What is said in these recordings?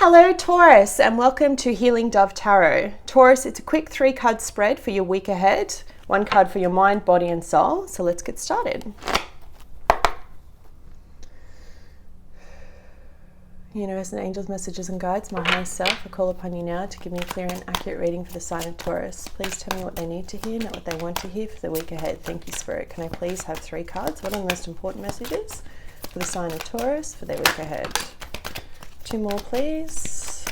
Hello Taurus, and welcome to Healing Dove Tarot. Taurus, it's a quick 3-card spread for your week ahead. 1 card for your mind, body and soul. So let's get started. Universe and angels, messages and guides, my higher self, I call upon you now to give me a clear and accurate reading for the sign of Taurus. Please tell me what they need to hear, not what they want to hear for the week ahead. Thank you, Spirit. Can I please have 3 cards? What are the most important messages for the sign of Taurus for their week ahead? 2 more, please.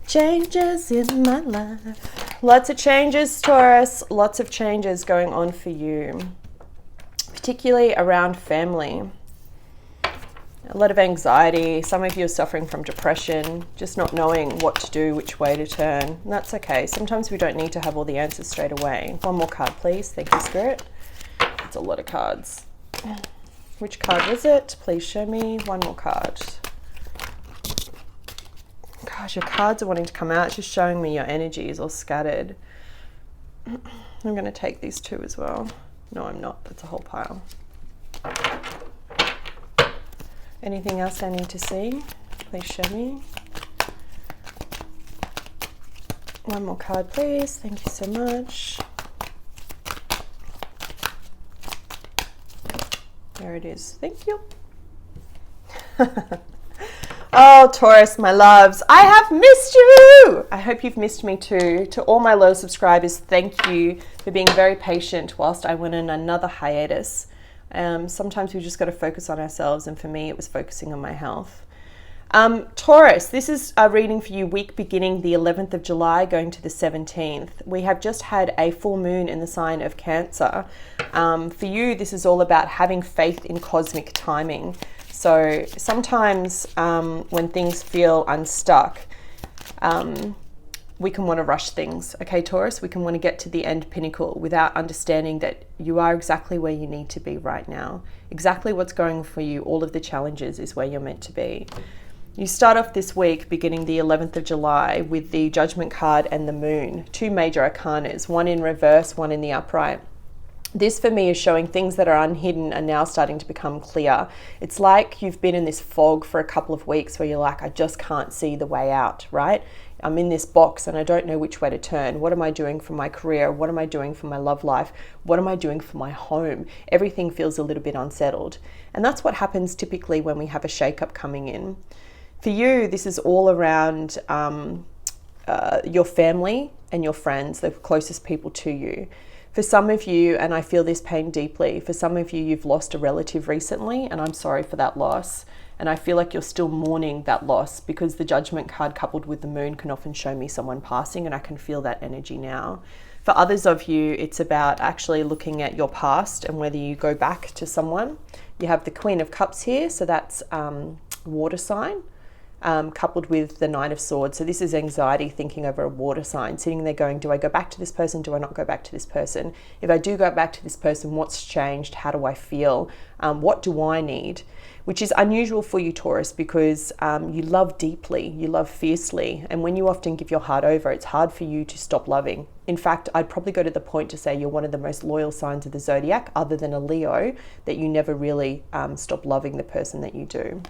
Changes in my life. Lots of changes, Taurus. Lots of changes going on for you, particularly around family. A lot of anxiety. Some of you are suffering from depression, just not knowing what to do, which way to turn. And that's okay. Sometimes we don't need to have all the answers straight away. 1 more card, please. Thank you, Spirit. It's a lot of cards. Which card was it? Please show me. 1 more card. Gosh, your cards are wanting to come out. It's just showing me your energy is all scattered. I'm going to take these 2 as well. No, I'm not. That's a whole pile. Anything else I need to see? Please show me. 1 more card, please. Thank you so much. There it is. Thank you. Oh, Taurus, my loves, I have missed you. I hope you've missed me too. To all my loyal subscribers, thank you for being very patient whilst I went on another hiatus. Sometimes we just got to focus on ourselves, and for me, it was focusing on my health. Taurus, this is a reading for you week beginning the 11th of July going to the 17th. We have just had a full moon in the sign of Cancer. For you, this is all about having faith in cosmic timing. So sometimes when things feel unstuck, we can want to rush things. Okay, Taurus, we can want to get to the end pinnacle without understanding that you are exactly where you need to be right now. Exactly what's going for you, all of the challenges is where you're meant to be. You start off this week beginning the 11th of July with the Judgment card and the Moon, 2 major arcanas, 1 in reverse, 1 in the upright. This for me is showing things that are unhidden are now starting to become clear. It's like you've been in this fog for a couple of weeks where you're like, I just can't see the way out, right? I'm in this box and I don't know which way to turn. What am I doing for my career? What am I doing for my love life? What am I doing for my home? Everything feels a little bit unsettled. And that's what happens typically when we have a shakeup coming in. For you, this is all around your family and your friends, the closest people to you. For some of you, and I feel this pain deeply, for some of you, you've lost a relative recently, and I'm sorry for that loss. And I feel like you're still mourning that loss because the Judgment card coupled with the Moon can often show me someone passing, and I can feel that energy now. For others of you, it's about actually looking at your past and whether you go back to someone. You have the Queen of Cups here, so that's water sign. Coupled with the 9 of Swords. So this is anxiety thinking over a water sign, sitting there going, do I go back to this person? Do I not go back to this person? If I do go back to this person, what's changed? How do I feel? What do I need? Which is unusual for you, Taurus, because you love deeply, you love fiercely. And when you often give your heart over, it's hard for you to stop loving. In fact, I'd probably go to the point to say you're one of the most loyal signs of the zodiac, other than a Leo, that you never really stop loving the person that you do.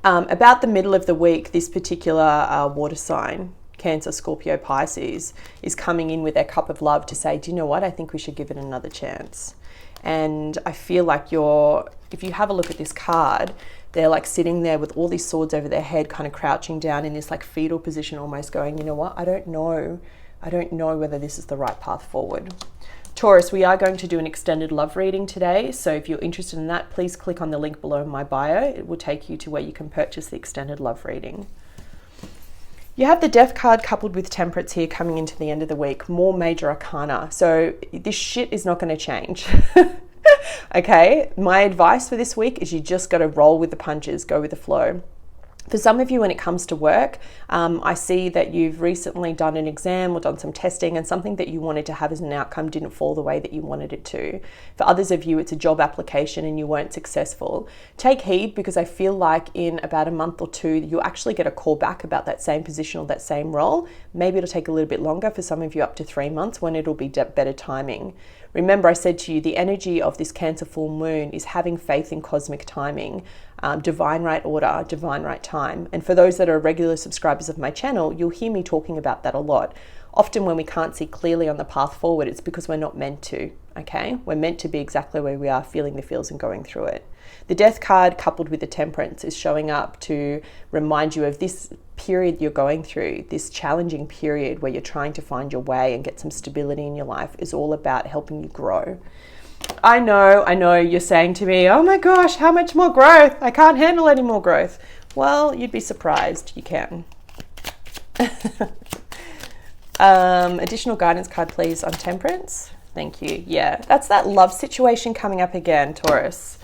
About the middle of the week, this particular water sign, Cancer, Scorpio, Pisces, is coming in with their cup of love to say, do you know what? I think we should give it another chance. And I feel like if you have a look at this card, they're like sitting there with all these swords over their head, kind of crouching down in this like fetal position, almost going, you know what? I don't know whether this is the right path forward. Taurus, we are going to do an extended love reading today, so if you're interested in that, please click on the link below in my bio. It will take you to where you can purchase the extended love reading. You have the Death card coupled with Temperance here coming into the end of the week, more major arcana. So this shit is not going to change. Okay, my advice for this week is you just got to roll with the punches, go with the flow. For some of you, when it comes to work, I see that you've recently done an exam or done some testing, and something that you wanted to have as an outcome didn't fall the way that you wanted it to. For others of you, it's a job application and you weren't successful. Take heed, because I feel like in about a month or 2, you'll actually get a call back about that same position or that same role. Maybe it'll take a little bit longer, for some of you up to 3 months, when it'll be better timing. Remember, I said to you, the energy of this Cancer full moon is having faith in cosmic timing, divine right order, divine right time. And for those that are regular subscribers of my channel, you'll hear me talking about that a lot. Often when we can't see clearly on the path forward, it's because we're not meant to, okay? We're meant to be exactly where we are, feeling the feels and going through it. The Death card coupled with the Temperance is showing up to remind you of this period you're going through, this challenging period where you're trying to find your way and get some stability in your life is all about helping you grow. I know you're saying to me, oh my gosh, how much more growth? I can't handle any more growth. Well, you'd be surprised, you can. Additional guidance card, please, on Temperance. Thank you. Yeah, that's that love situation coming up again, Taurus.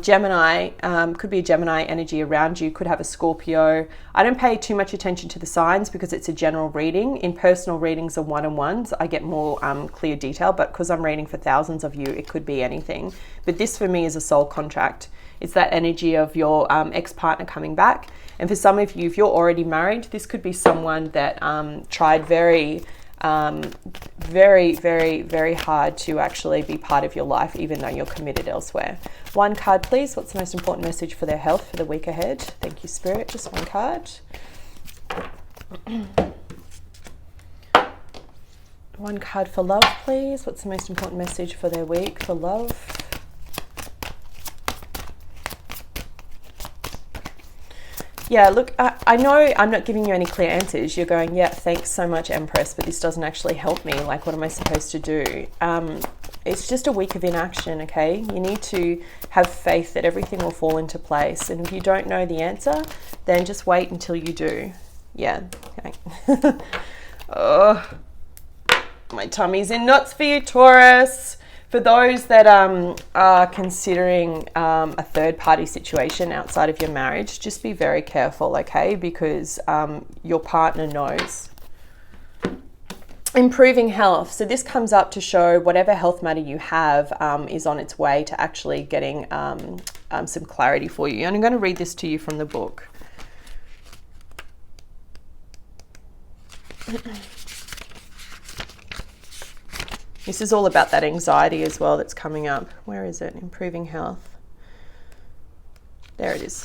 Gemini, could be a Gemini energy around you, could have a Scorpio. I don't pay too much attention to the signs because it's a general reading. In personal readings or one-on-ones, I get more clear detail, but because I'm reading for thousands of you, it could be anything. But this for me is a soul contract. It's that energy of your ex-partner coming back. And for some of you, if you're already married, this could be someone that tried very hard to actually be part of your life, even though you're committed elsewhere. One card, please. What's the most important message for their health for the week ahead? Thank you, Spirit. Just one card. One card for love, please. What's the most important message for their week for love? Yeah, look, I know I'm not giving you any clear answers. You're going, yeah, thanks so much, Empress, but this doesn't actually help me. Like, what am I supposed to do? It's just a week of inaction, okay? You need to have faith that everything will fall into place. And if you don't know the answer, then just wait until you do. Yeah, okay. Oh, my tummy's in knots for you, Taurus. For those that are considering a third-party situation outside of your marriage, just be very careful, okay? Because your partner knows. Improving health. So this comes up to show whatever health matter you have is on its way to actually getting some clarity for you. And I'm going to read this to you from the book. This is all about that anxiety as well that's coming up. Where is it? Improving health. There it is.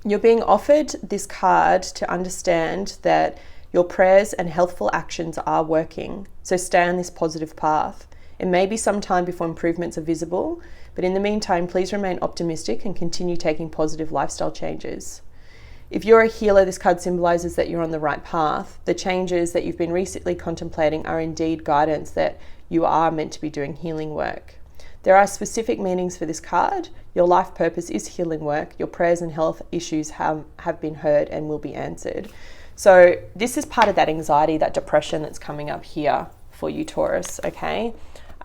You're being offered this card to understand that your prayers and healthful actions are working. So stay on this positive path. It may be some time before improvements are visible, but in the meantime, please remain optimistic and continue taking positive lifestyle changes. If you're a healer, this card symbolizes that you're on the right path. The changes that you've been recently contemplating are indeed guidance that you are meant to be doing healing work. There are specific meanings for this card. Your life purpose is healing work. Your prayers and health issues have been heard and will be answered. So this is part of that anxiety, that depression that's coming up here for you, Taurus, okay?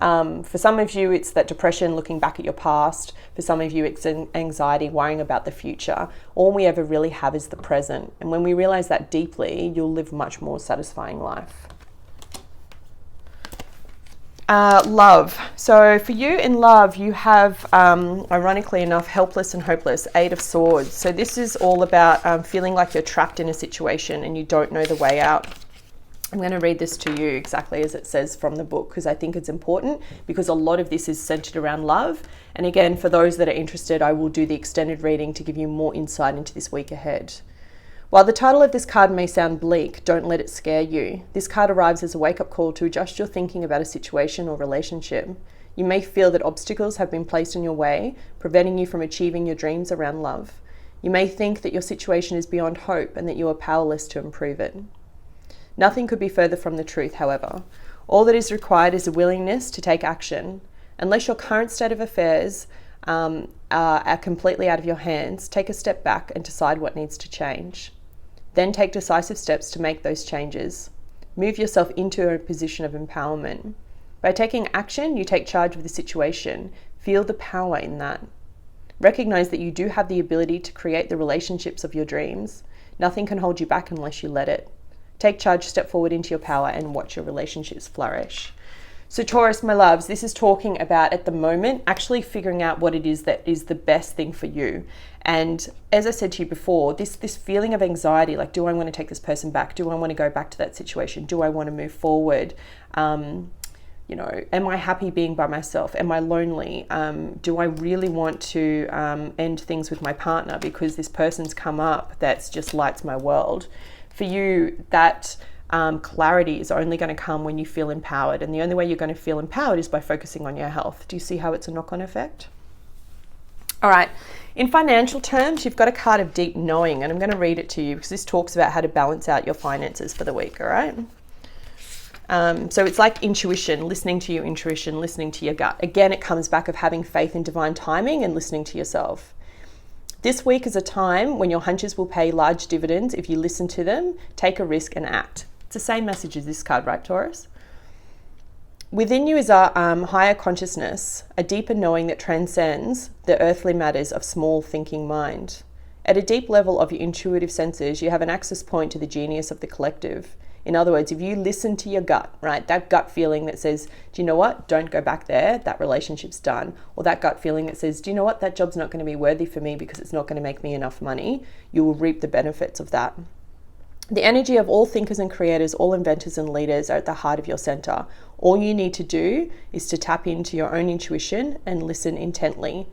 For some of you, it's that depression, looking back at your past. For some of you, it's anxiety, worrying about the future. All we ever really have is the present. And when we realize that deeply, you'll live a much more satisfying life. Love. So for you in love, you have, ironically enough, helpless and hopeless, 8 of Swords. So this is all about feeling like you're trapped in a situation and you don't know the way out. I'm going to read this to you exactly as it says from the book because I think it's important because a lot of this is centered around love. And again, for those that are interested, I will do the extended reading to give you more insight into this week ahead. While the title of this card may sound bleak, don't let it scare you. This card arrives as a wake-up call to adjust your thinking about a situation or relationship. You may feel that obstacles have been placed in your way, preventing you from achieving your dreams around love. You may think that your situation is beyond hope and that you are powerless to improve it. Nothing could be further from the truth, however. All that is required is a willingness to take action. Unless your current state of affairs are completely out of your hands, take a step back and decide what needs to change. Then take decisive steps to make those changes. Move yourself into a position of empowerment. By taking action, you take charge of the situation. Feel the power in that. Recognize that you do have the ability to create the relationships of your dreams. Nothing can hold you back unless you let it. Take charge, step forward into your power, and watch your relationships flourish. So Taurus, my loves, this is talking about, at the moment, actually figuring out what it is that is the best thing for you. And as I said to you before, this feeling of anxiety, like, do I want to take this person back? Do I want to go back to that situation? Do I want to move forward? You know, am I happy being by myself? Am I lonely? Do I really want to end things with my partner because this person's come up that's just lights my world? For you, that clarity is only going to come when you feel empowered. And the only way you're going to feel empowered is by focusing on your health. Do you see how it's a knock-on effect? All right. In financial terms, you've got a card of deep knowing, and I'm going to read it to you because this talks about how to balance out your finances for the week, all right? So it's like intuition, listening to your intuition, listening to your gut. Again, it comes back of having faith in divine timing and listening to yourself. This week is a time when your hunches will pay large dividends if you listen to them, take a risk and act. It's the same message as this card, right, Taurus? Within you is a higher consciousness, a deeper knowing that transcends the earthly matters of small thinking mind. At a deep level of your intuitive senses, you have an access point to the genius of the collective. In other words, if you listen to your gut, right, that gut feeling that says, do you know what, don't go back there, that relationship's done. Or that gut feeling that says, do you know what, that job's not going to be worthy for me because it's not going to make me enough money, you will reap the benefits of that. The energy of all thinkers and creators, all inventors and leaders are at the heart of your center. All you need to do is to tap into your own intuition and listen intently.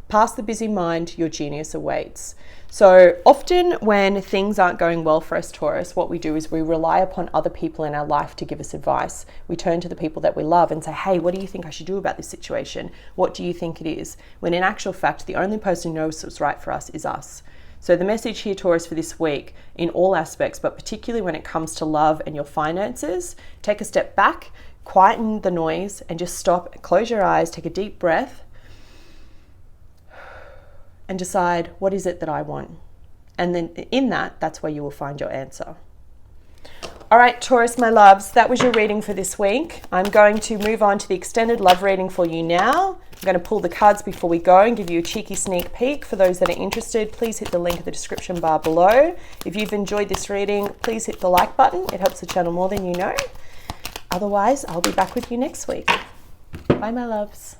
Past the busy mind, your genius awaits. So often when things aren't going well for us, Taurus, what we do is we rely upon other people in our life to give us advice. We turn to the people that we love and say, hey, what do you think I should do about this situation? What do you think it is? When in actual fact, the only person who knows what's right for us is us. So the message here, Taurus, for this week, in all aspects, but particularly when it comes to love and your finances, take a step back, quieten the noise, and just stop, close your eyes, take a deep breath, and decide, what is it that I want? And then in that, that's where you will find your answer. All right, Taurus, my loves, that was your reading for this week. I'm going to move on to the extended love reading for you now. I'm going to pull the cards before we go and give you a cheeky sneak peek. For those that are interested, please hit the link in the description bar below. If you've enjoyed this reading, please hit the like button. It helps the channel more than you know. Otherwise, I'll be back with you next week. Bye, my loves.